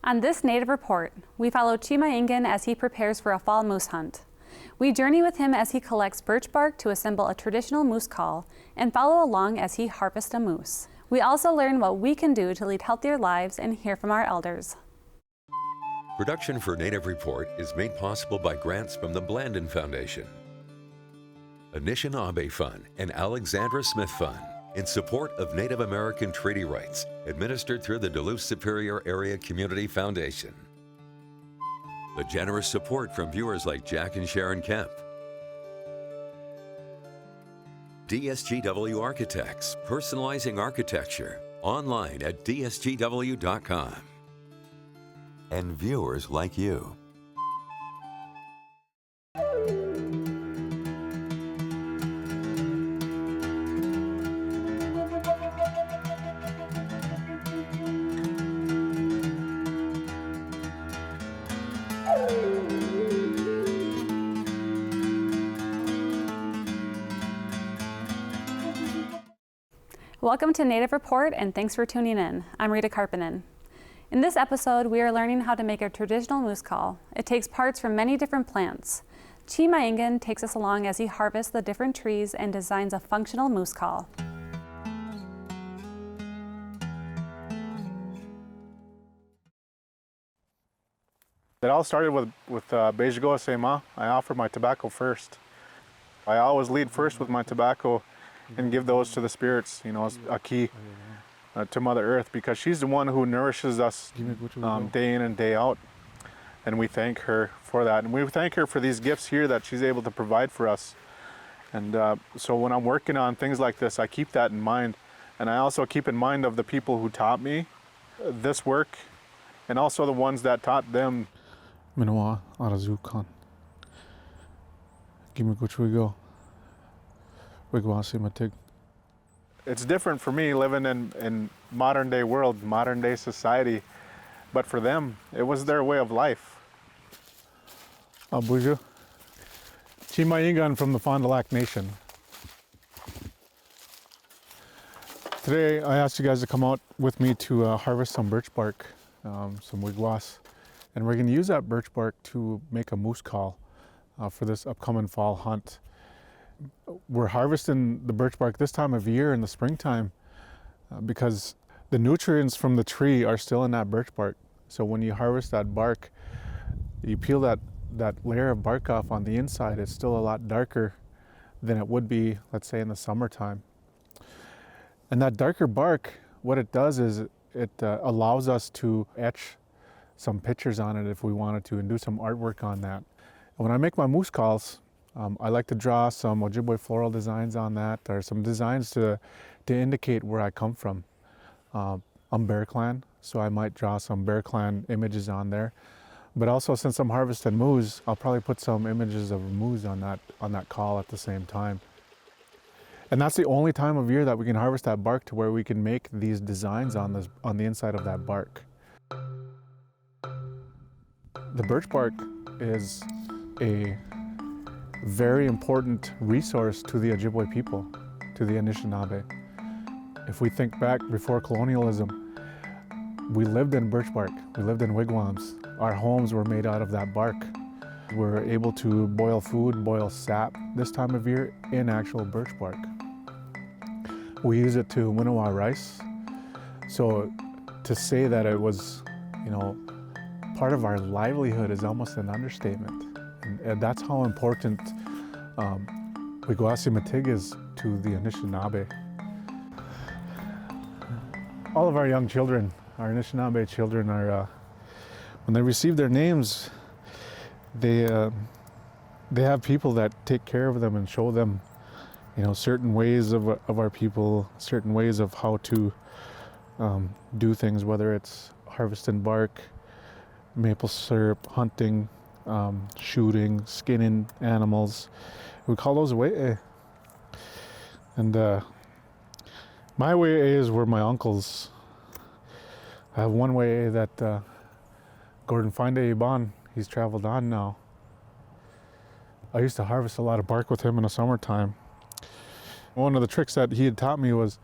On this Native Report, we follow Chimaingan as he prepares for a fall moose hunt. We journey with him as he collects birch bark to assemble a traditional moose call and follow along as he harvests a moose. We also learn what we can do to lead healthier lives and hear from our elders. Production for Native Report is made possible by grants from the Blandon Foundation, Anishinaabe Fund, and Alexandra Smith Fund, in support of Native American treaty rights, administered through the Duluth Superior Area Community Foundation. The generous support from viewers like Jack and Sharon Kemp, DSGW Architects, personalizing architecture, online at dsgw.com, and viewers like you. Welcome to Native Report, and thanks for tuning in. I'm Rita Karppinen. In this episode, we are learning how to make a traditional moose call. It takes parts from many different plants. Chimaingan takes us along as he harvests the different trees and designs a functional moose call. It all started with Bejigoa Sema. I offer my tobacco first. I always lead first with my tobacco and give those to the spirits, you know, as a key to Mother Earth, because she's the one who nourishes us day in and day out. And we thank her for that. And we thank her for these gifts here that she's able to provide for us. And so when I'm working on things like this, I keep that in mind. And I also keep in mind of the people who taught me this work, and also the ones that taught them. Minoa Arazukan. Gimigochwigo. It's different for me living in modern day world, modern day society, but for them, it was their way of life. Abuja. Chimaingan from the Fond du Lac Nation. Today, I asked you guys to come out with me to harvest some birch bark, some wigwas, and we're going to use that birch bark to make a moose call for this upcoming fall hunt. We're harvesting the birch bark this time of year in the springtime because the nutrients from the tree are still in that birch bark. So when you harvest that bark, you peel that layer of bark off on the inside, it's still a lot darker than it would be, let's say, in the summertime. And that darker bark, what it does is it allows us to etch some pictures on it if we wanted to and do some artwork on that. And when I make my moose calls, I like to draw some Ojibwe floral designs on that, or some designs to indicate where I come from. I'm Bear Clan, so I might draw some Bear Clan images on there. But also, since I'm harvesting moose, I'll probably put some images of moose on that call at the same time. And that's the only time of year that we can harvest that bark to where we can make these designs on the inside of that bark. The birch bark is a very important resource to the Ojibwe people, to the Anishinaabe. If we think back before colonialism, we lived in birch bark, we lived in wigwams. Our homes were made out of that bark. We're able to boil food, boil sap this time of year in actual birch bark. We use it to winnow rice. So to say that it was, you know, part of our livelihood is almost an understatement. And that's how important Wigwasi Matig is to the Anishinaabe. All of our young children, our Anishinaabe children, are when they receive their names, they have people that take care of them and show them, you know, certain ways of our people, certain ways of how to do things, whether it's harvesting bark, maple syrup, hunting, shooting, skinning animals. We call those wei. And my wei were my uncles. I have one wei that Herb Fineday Junior, he's traveled on now. I used to harvest a lot of bark with him in the summertime. One of the tricks that he had taught me was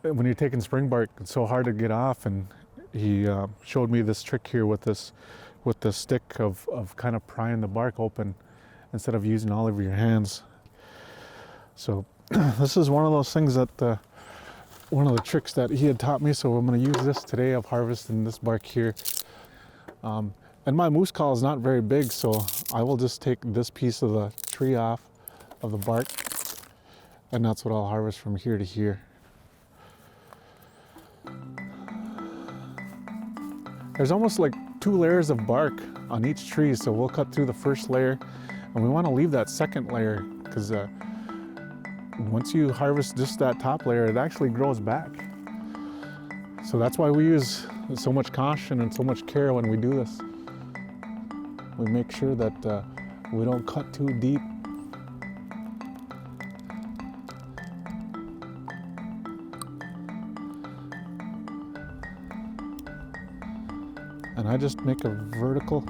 when you're taking spring bark, it's so hard to get off, and he showed me this trick here with the stick of kind of prying the bark open instead of using all of your hands. So this is one of those things that one of the tricks that he had taught me. So I'm going to use this today of harvesting this bark here. And my moose call is not very big, so I will just take this piece of the tree off of the bark, and that's what I'll harvest from here to here. There's almost like 2 layers of bark on each tree, so we'll cut through the first layer, and we want to leave that second layer because once you harvest just that top layer, it actually grows back. So that's why we use so much caution and so much care when we do this. We make sure that we don't cut too deep. And I just make a vertical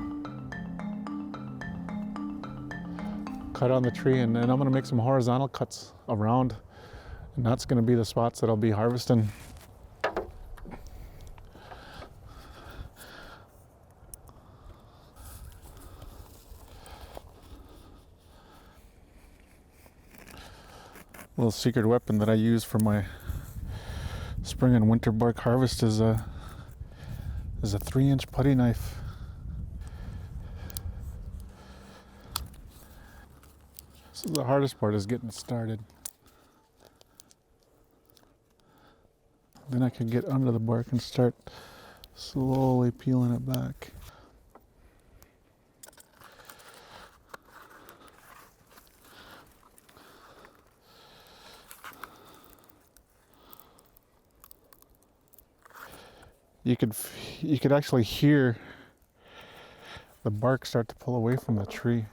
cut on the tree, and then I'm going to make some horizontal cuts around, and that's going to be the spots that I'll be harvesting. Little secret weapon that I use for my spring and winter bark harvest is a 3-inch putty knife. So the hardest part is getting started. Then I can get under the bark and start slowly peeling it back. You could actually hear the bark start to pull away from the tree.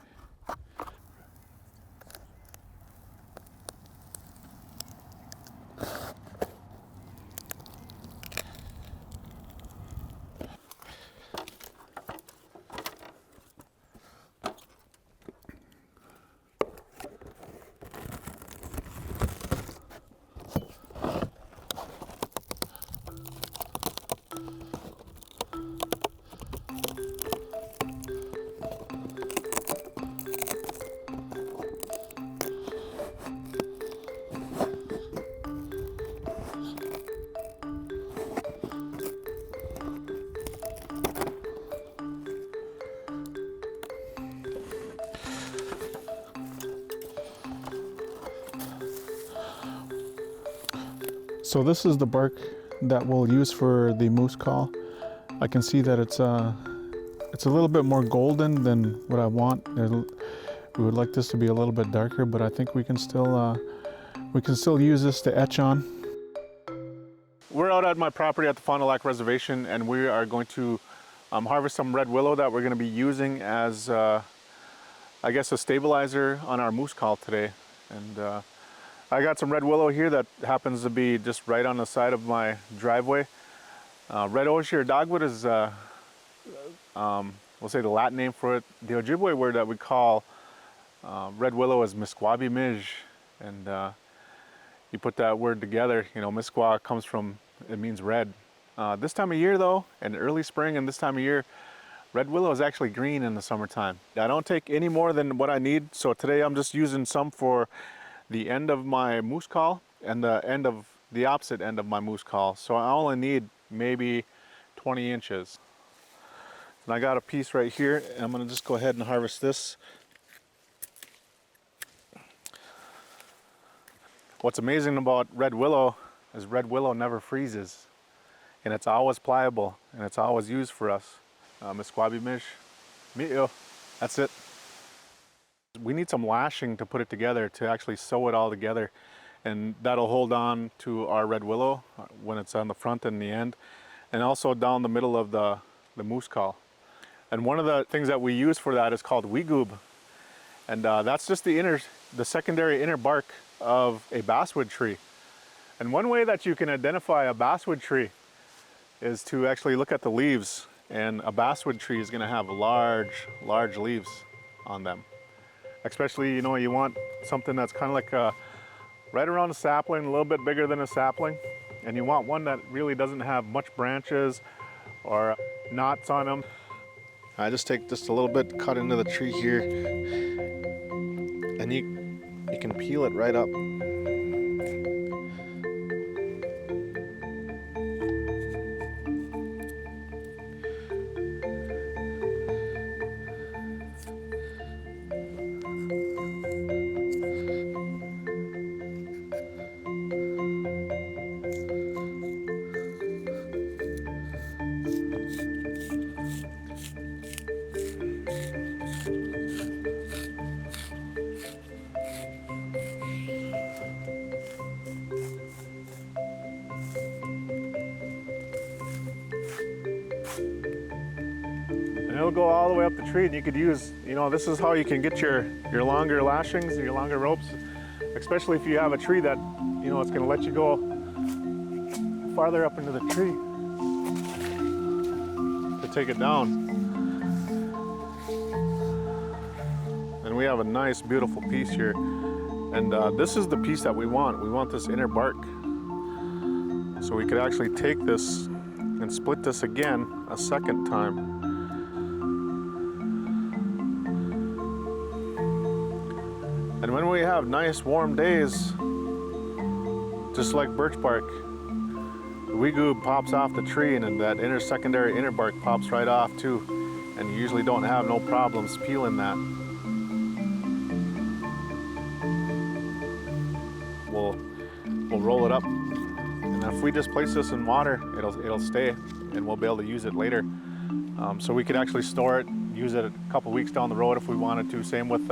So this is the bark that we'll use for the moose call. I can see that it's a little bit more golden than what I want. We would like this to be a little bit darker, but I think we can still use this to etch on. We're out at my property at the Fond du Lac Reservation, and we are going to harvest some red willow that we're going to be using as, I guess, a stabilizer on our moose call today. And I got some red willow here that happens to be just right on the side of my driveway. Red osier dogwood is, we'll say the Latin name for it. The Ojibwe word that we call red willow is Misquabi mij, and you put that word together, you know, Misqua comes from, it means red. This time of year though, in early spring and this time of year, red willow is actually green in the summertime. I don't take any more than what I need, so today I'm just using some for the end of my moose call and the opposite end of my moose call. So I only need maybe 20 inches. And I got a piece right here, and I'm gonna just go ahead and harvest this. What's amazing about red willow is red willow never freezes, and it's always pliable, and it's always used for us. Misquabi mij, mi'o, that's it. We need some lashing to put it together, to actually sew it all together, and that'll hold on to our red willow when it's on the front and the end, and also down the middle of the moose call. And one of the things that we use for that is called weegoob, and that's just the secondary inner bark of a basswood tree. And one way that you can identify a basswood tree is to actually look at the leaves, and a basswood tree is going to have large leaves on them. Especially, you know, you want something that's kind of like right around a sapling, a little bit bigger than a sapling, and you want one that really doesn't have much branches or knots on them. I just take just a little bit, cut into the tree here, and you can peel it right up. And it'll go all the way up the tree, and you could use, this is how you can get your longer lashings and your longer ropes, especially if you have a tree that, it's gonna let you go farther up into the tree to take it down. And we have a nice, beautiful piece here. And this is the piece that we want. We want this inner bark. So we could actually take this and split this again a second time. And when we have nice warm days, just like birch bark, the wee goob pops off the tree, and then that secondary inner bark pops right off too. And you usually don't have no problems peeling that. We'll roll it up, and if we just place this in water, it'll stay, and we'll be able to use it later. So we could actually store it, use it a couple weeks down the road if we wanted to. Same with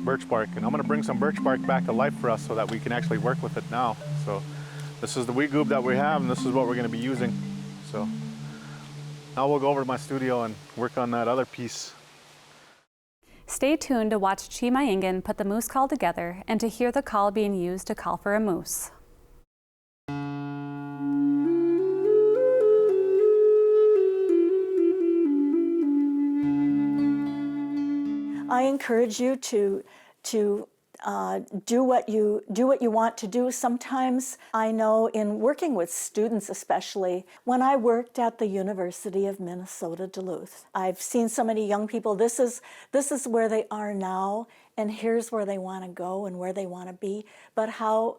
birch bark, and I'm going to bring some birch bark back to life for us so that we can actually work with it now. So this is the wee goob that we have, and this is what we're going to be using. So now we'll go over to my studio and work on that other piece. Stay tuned to watch Chi Mayingan put the moose call together and to hear the call being used to call for a moose. I encourage you to do what you want to do. Sometimes I know in working with students, especially when I worked at the University of Minnesota Duluth, I've seen so many young people. This is where they are now, and here's where they want to go and where they want to be. But how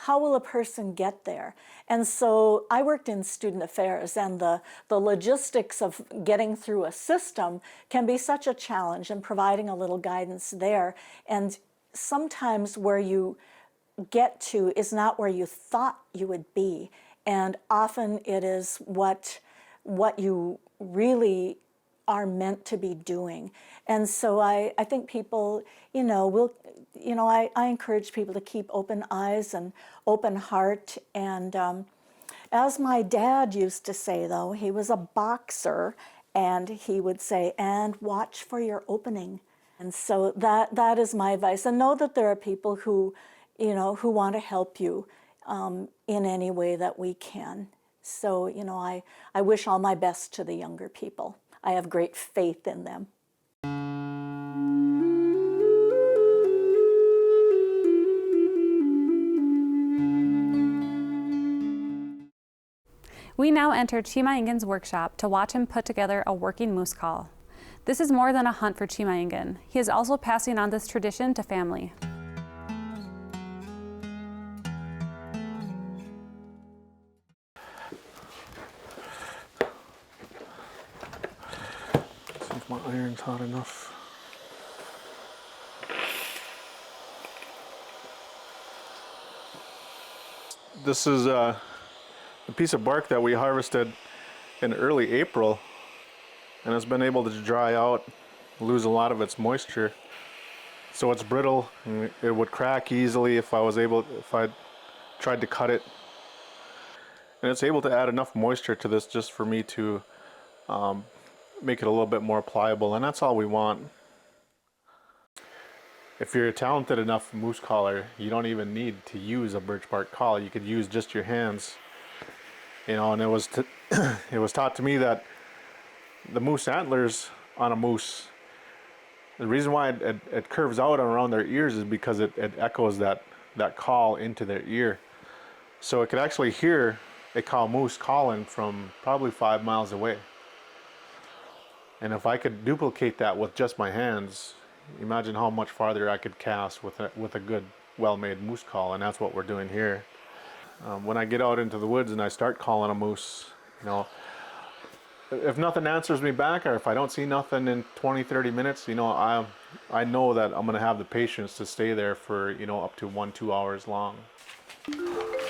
will a person get there? And so I worked in student affairs, and the logistics of getting through a system can be such a challenge, and providing a little guidance there. And sometimes where you get to is not where you thought you would be. And often it is what you really are meant to be doing. And so I think people, I encourage people to keep open eyes and open heart. And as my dad used to say, though, he was a boxer, and he would say, and watch for your opening. And so that is my advice. And know that there are people who want to help you in any way that we can. So, I wish all my best to the younger people. I have great faith in them. We now enter Chi Mayingan's workshop to watch him put together a working moose call. This is more than a hunt for Chi Mayingan. He is also passing on this tradition to family. See if my iron's hot enough. This is a piece of bark that we harvested in early April, and it's been able to dry out, lose a lot of its moisture. So it's brittle, and it would crack easily if I tried to cut it. And it's able to add enough moisture to this just for me to make it a little bit more pliable, and that's all we want. If you're a talented enough moose caller, you don't even need to use a birch bark call. You could use just your hands. And it was it was taught to me that the moose antlers on a moose, the reason why it curves out around their ears is because it echoes that call into their ear. So it could actually hear a cow moose calling from probably 5 miles away. And if I could duplicate that with just my hands, imagine how much farther I could cast with a good, well-made moose call, and that's what we're doing here. When I get out into the woods and I start calling a moose, you know, if nothing answers me back, or if I don't see nothing in 20, 30 minutes, you know, I know that I'm gonna have the patience to stay there for, you know, up to 1-2 hours long.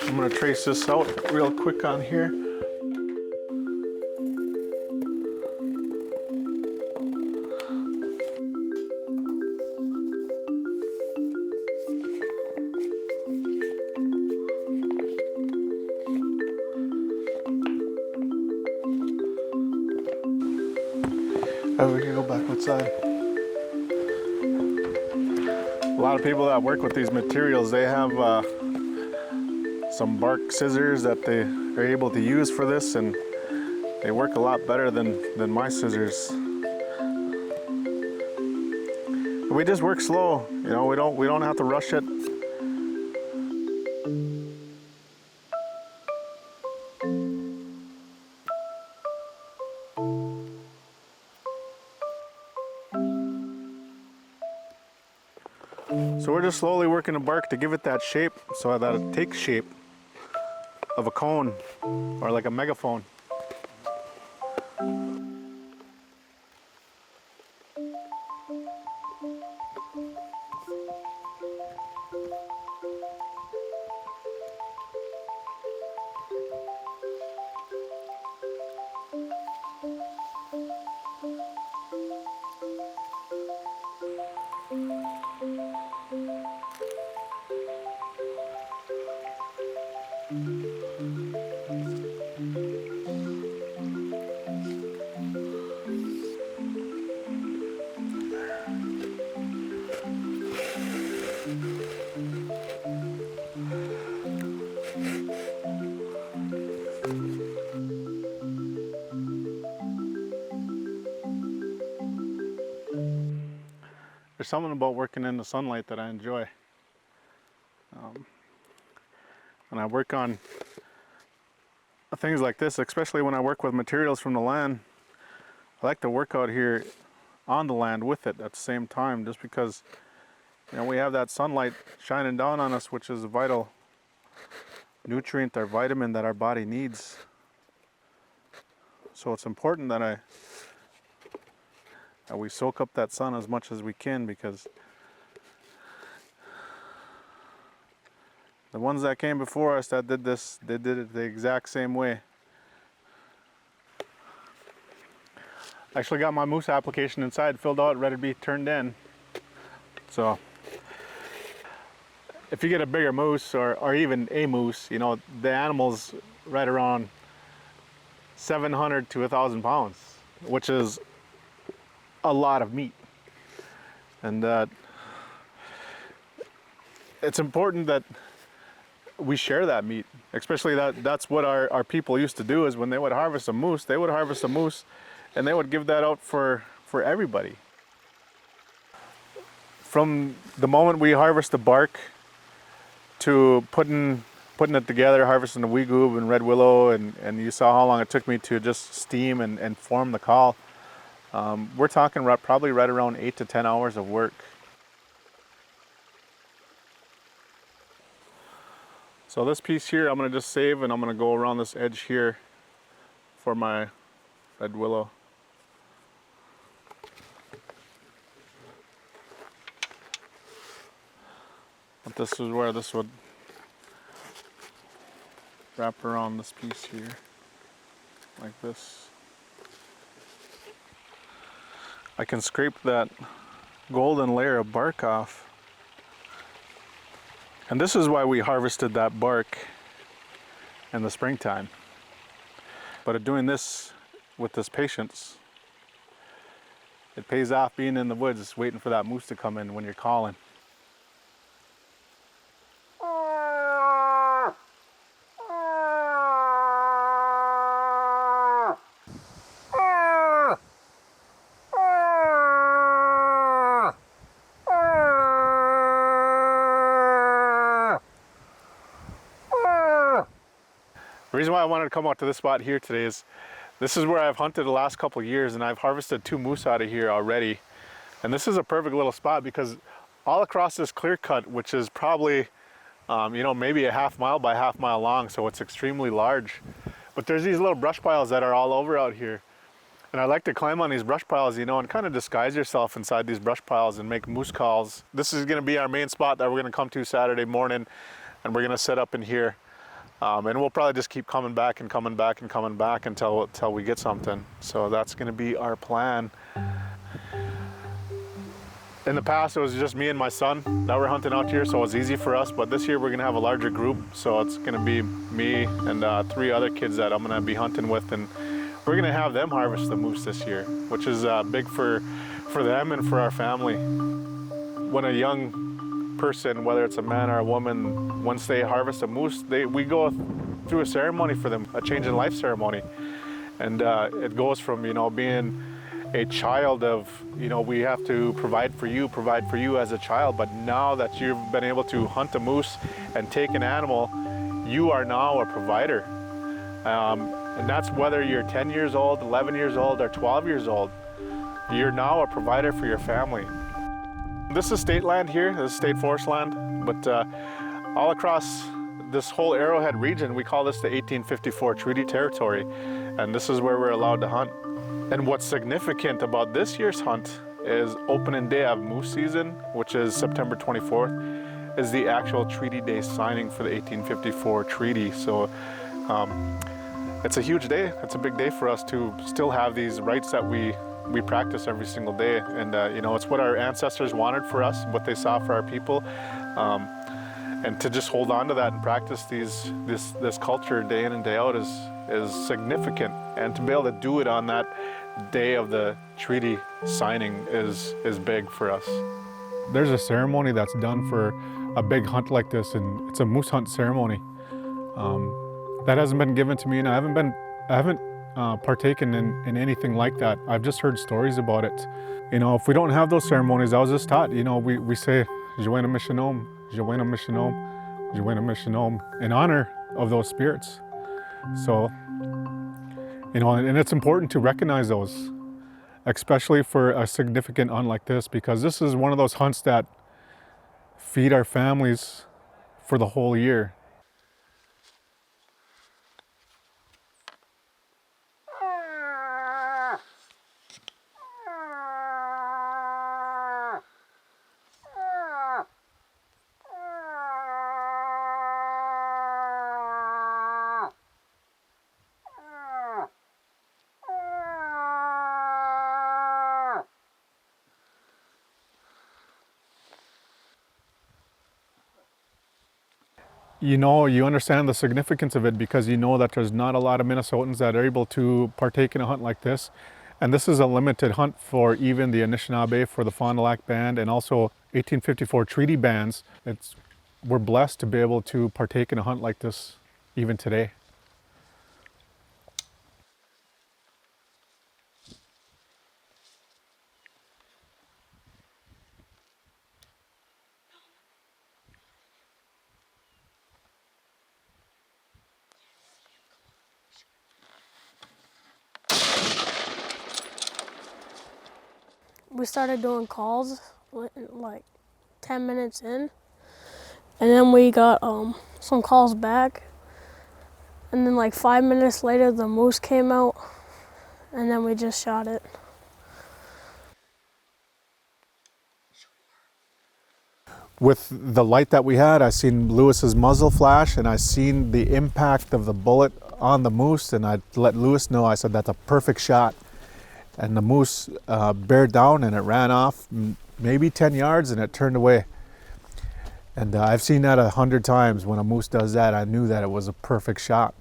I'm gonna trace this out real quick on here. Oh, we can go back outside. A lot of people that work with these materials, they have some bark scissors that they are able to use for this, and they work a lot better than my scissors. We just work slow, you know, we don't have to rush it. So we're just slowly working the bark to give it that shape so that it takes shape of a cone or like a megaphone. There's something about working in the sunlight that I enjoy. When I work on things like this, especially when I work with materials from the land, I like to work out here on the land with it at the same time, just because, you know, we have that sunlight shining down on us, which is a vital nutrient or vitamin that our body needs. So it's important that we soak up that sun as much as we can, because the ones that came before us that did this, they did it the exact same way. I actually got my moose application inside, filled out, ready to be turned in. So if you get a bigger moose or even a moose, you know, the animal's right around 700 to 1,000 pounds, which is a lot of meat. And it's important that we share that meat, especially that's what our people used to do. Is when they would harvest a moose, and they would give that out for everybody. From the moment we harvest the bark to putting it together, harvesting the weegoob and red willow, and you saw how long it took me to just steam and form the call. We're talking probably right around 8 to 10 hours of work. So this piece here I'm going to just save, and I'm going to go around this edge here for my red willow. But this is where this would wrap around this piece here, like this. I can scrape that golden layer of bark off. And this is why we harvested that bark in the springtime. But doing this with this patience, it pays off being in the woods, waiting for that moose to come in when you're calling. reason why I wanted to come out to this spot here today is this is where I've hunted the last couple of years, and I've harvested 2 moose out of here already. And this is a perfect little spot because all across this clear cut, which is probably, you know, maybe a half mile by half mile long, so it's extremely large. But there's these little brush piles that are all over out here. And I like to climb on these brush piles, you know, and kind of disguise yourself inside these brush piles and make moose calls. This is gonna be our main spot that we're gonna come to Saturday morning, and we're gonna set up in here. And we'll probably just keep coming back and coming back and coming back until we get something. So that's gonna be our plan. In the past, it was just me and my son that were hunting out here, so it was easy for us. But this year, we're gonna have a larger group. So it's gonna be me and 3 other kids that I'm gonna be hunting with. And we're gonna have them harvest the moose this year, which is big for them and for our family. When a young person, whether it's a man or a woman, once they harvest a moose, we go through a ceremony for them, a change in life ceremony. And it goes from, you know, being a child of, you know, we have to provide for you as a child, but now that you've been able to hunt a moose and take an animal, you are now a provider. And that's whether you're 10 years old, 11 years old, or 12 years old. You're now a provider for your family. This is state land here, this is state forest land, but all across this whole Arrowhead region, we call this the 1854 Treaty Territory, and this is where we're allowed to hunt. And what's significant about this year's hunt is opening day of moose season, which is September 24th, is the actual treaty day signing for the 1854 treaty. So it's a huge day. It's a big day for us to still have these rights that we practice every single day. And you know, it's what our ancestors wanted for us, what they saw for our people. And to just hold on to that and practice this culture day in and day out is significant. And to be able to do it on that day of the treaty signing is big for us. There's a ceremony that's done for a big hunt like this, and it's a moose hunt ceremony. That hasn't been given to me, and I haven't partaken in anything like that. I've just heard stories about it. You know, if we don't have those ceremonies, I was just taught, you know, we say, Joanna Mishanom, Joanna Mishanom, Joanna Mishanom, in honor of those spirits. So, you know, and it's important to recognize those, especially for a significant hunt like this, because this is one of those hunts that feed our families for the whole year. You know, you understand the significance of it because you know that there's not a lot of Minnesotans that are able to partake in a hunt like this. And this is a limited hunt for even the Anishinaabe, for the Fond du Lac Band, and also 1854 treaty bands. We're blessed to be able to partake in a hunt like this even today. We started doing calls like 10 minutes in, and then we got some calls back, and then like 5 minutes later the moose came out, and then we just shot it. With the light that we had, I seen Lewis's muzzle flash, and I seen the impact of the bullet on the moose, and I let Lewis know. I said, that's a perfect shot. And the moose bared down and it ran off maybe 10 yards and it turned away. And I've seen that 100 times. When a moose does that, I knew that it was a perfect shot.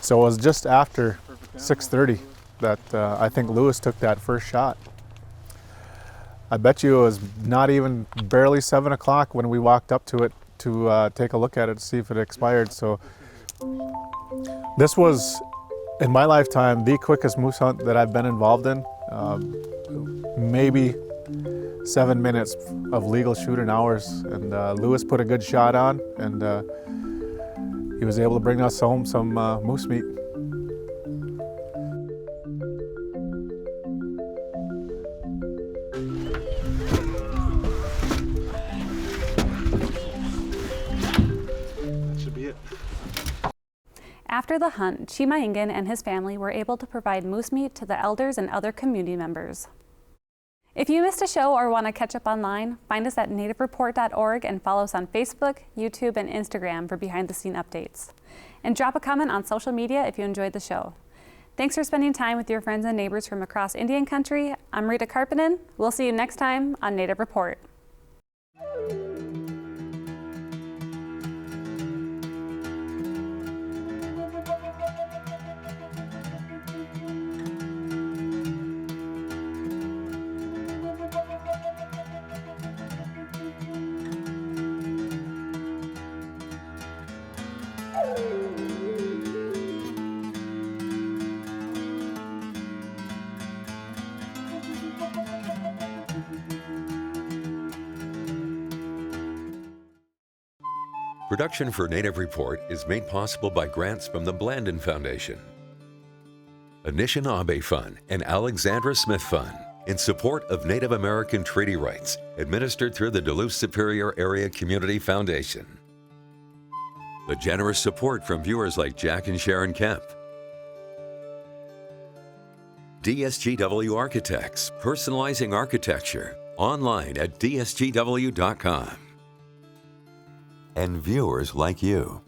So it was just after 6:30 that I think Lewis took that first shot. I bet you it was not even barely 7 o'clock when we walked up to it to take a look at it to see if it expired. So this was, in my lifetime, the quickest moose hunt that I've been involved in. Maybe 7 minutes of legal shooting hours, and Lewis put a good shot on, and he was able to bring us home some moose meat. That should be it. After the hunt, Chimaingan and his family were able to provide moose meat to the elders and other community members. If you missed a show or want to catch up online, find us at nativereport.org and follow us on Facebook, YouTube, and Instagram for behind-the-scene updates. And drop a comment on social media if you enjoyed the show. Thanks for spending time with your friends and neighbors from across Indian Country. I'm Rita Karppinen. We'll see you next time on Native Report. Production for Native Report is made possible by grants from the Blandin Foundation, Anishinaabe Fund, and Alexandra Smith Fund, in support of Native American treaty rights, administered through the Duluth Superior Area Community Foundation. The generous support from viewers like Jack and Sharon Kemp, DSGW Architects, personalizing architecture, online at dsgw.com. And viewers like you.